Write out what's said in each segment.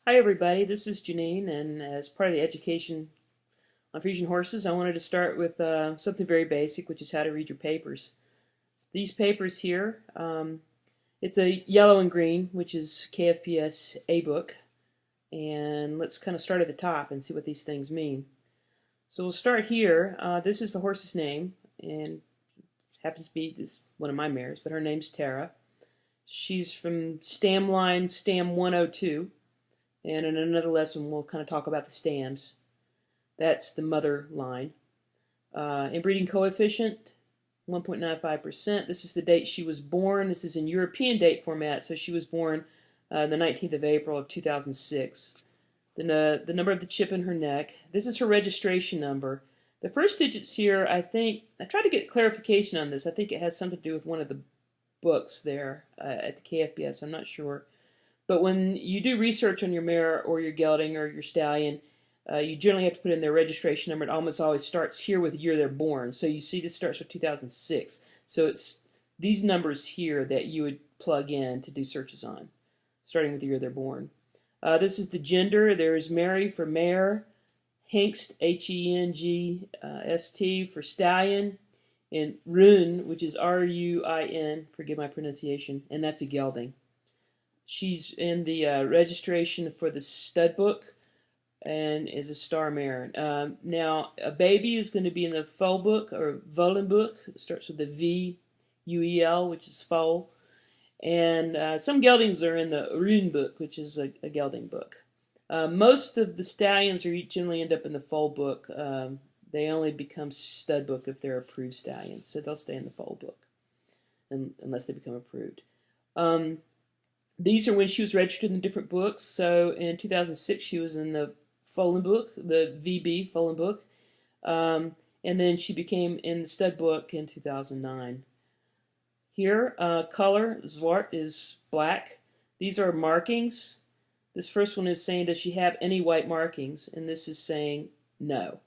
Hi everybody, this is Janine, and as part of the education on Friesian horses, I wanted to start with something very basic, which is how to read your papers. These papers here, it's a yellow and green, which is KFPS A book, and let's kind of start at the top and see what these things mean. So we'll start here. This is the horse's name, and happens to be one of my mares, but her name's Tara. She's from stam line stam 102. And in another lesson, we'll kind of talk about the stams. That's the mother line. Inbreeding coefficient, 1.95%. This is the date she was born. This is in European date format, so she was born the 19th of April of 2006. The number of the chip in her neck. This is her registration number. The first digits here, I tried to get clarification on this. I think it has something to do with one of the books there at the KFBS. I'm not sure. But when you do research on your mare or your gelding or your stallion, you generally have to put in their registration number. It almost always starts here with the year they're born. So you see this starts with 2006. So it's these numbers here that you would plug in to do searches on, starting with the year they're born. This is the gender. There's Mary for mare, Hengst, Hengst for stallion, and Run, which is Ruin, forgive my pronunciation, and that's a gelding. She's in the registration for the stud book and is a star mare. Now, a baby is going to be in the foal book or Volen book. It starts with the V-U-E-L, which is foal. And some geldings are in the Rune book, which is a gelding book. Most of the stallions generally end up in the foal book. They only become stud book if they're approved stallions, so they'll stay in the foal book unless they become approved. These are when she was registered in the different books. So in 2006, she was in the Foalen book, the VB Foalen book. And then she became in the stud book in 2009. Here, color, Zwart, is black. These are markings. This first one is saying, does she have any white markings? And this is saying no.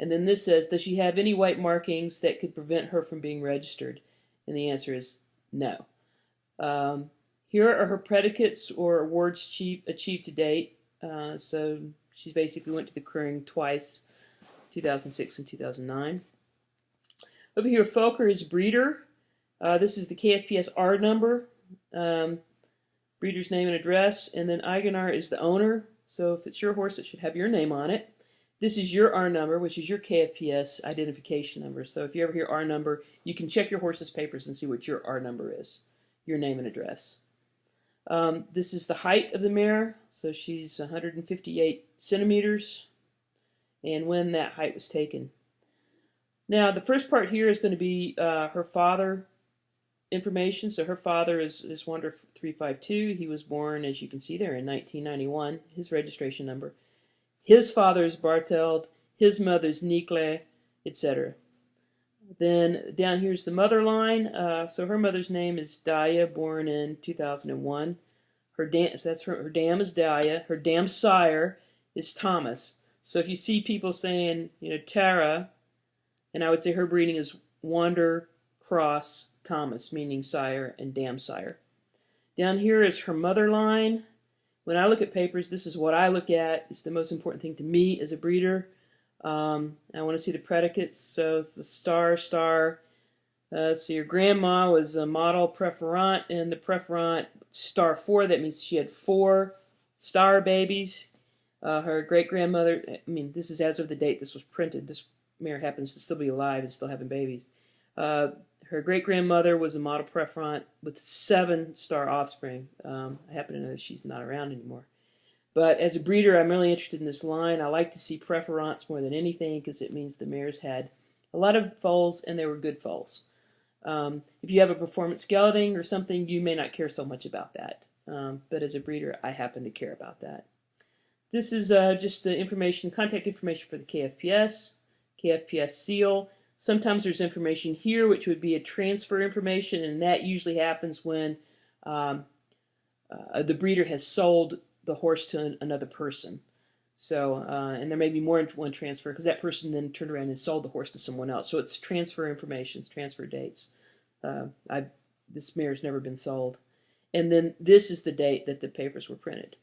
And then this says, does she have any white markings that could prevent her from being registered? And the answer is no. Here are her predicates or awards achieved to date. So she basically went to the Kruing twice, 2006 and 2009. Over here, Fokker is breeder. This is the KFPS R number, breeder's name and address, and then Eigenar is the owner. So if it's your horse, it should have your name on it. This is your R number, which is your KFPS identification number. So if you ever hear R number, you can check your horse's papers and see what your R number is, your name and address. This is the height of the mare, so she's 158 centimeters, and when that height was taken. Now, the first part here is going to be her father information. So her father is Wander 352. He was born, as you can see there, in 1991, his registration number. His father is Barteld, his mother's Nikle, etc. Then down here's the mother line. So her mother's name is Daya, born in 2001. So that's her dam is Daya. Her dam sire is Thomas. So if you see people saying, Tara, and I would say her breeding is Wander Cross Thomas, meaning sire and dam sire. Down here is her mother line. When I look at papers, this is what I look at. It's the most important thing to me as a breeder. I want to see the predicates. So it's the star. So your grandma was a model preferant, and the preferant star 4. That means she had 4 star babies. Her great-grandmother, this is as of the date this was printed. This mare happens to still be alive and still having babies. Her great-grandmother was a model preferant with 7 star offspring. I happen to know that she's not around anymore. But as a breeder, I'm really interested in this line. I like to see preferants more than anything because it means the mares had a lot of foals and they were good foals. If you have a performance gelding or something, you may not care so much about that. But as a breeder, I happen to care about that. This is just the information, contact information for the KFPS seal. Sometimes there's information here, which would be a transfer information, and that usually happens when the breeder has sold the horse to another person. So, and there may be more than one transfer because that person then turned around and sold the horse to someone else. So it's transfer information, it's transfer dates. This mare's never been sold. And then this is the date that the papers were printed.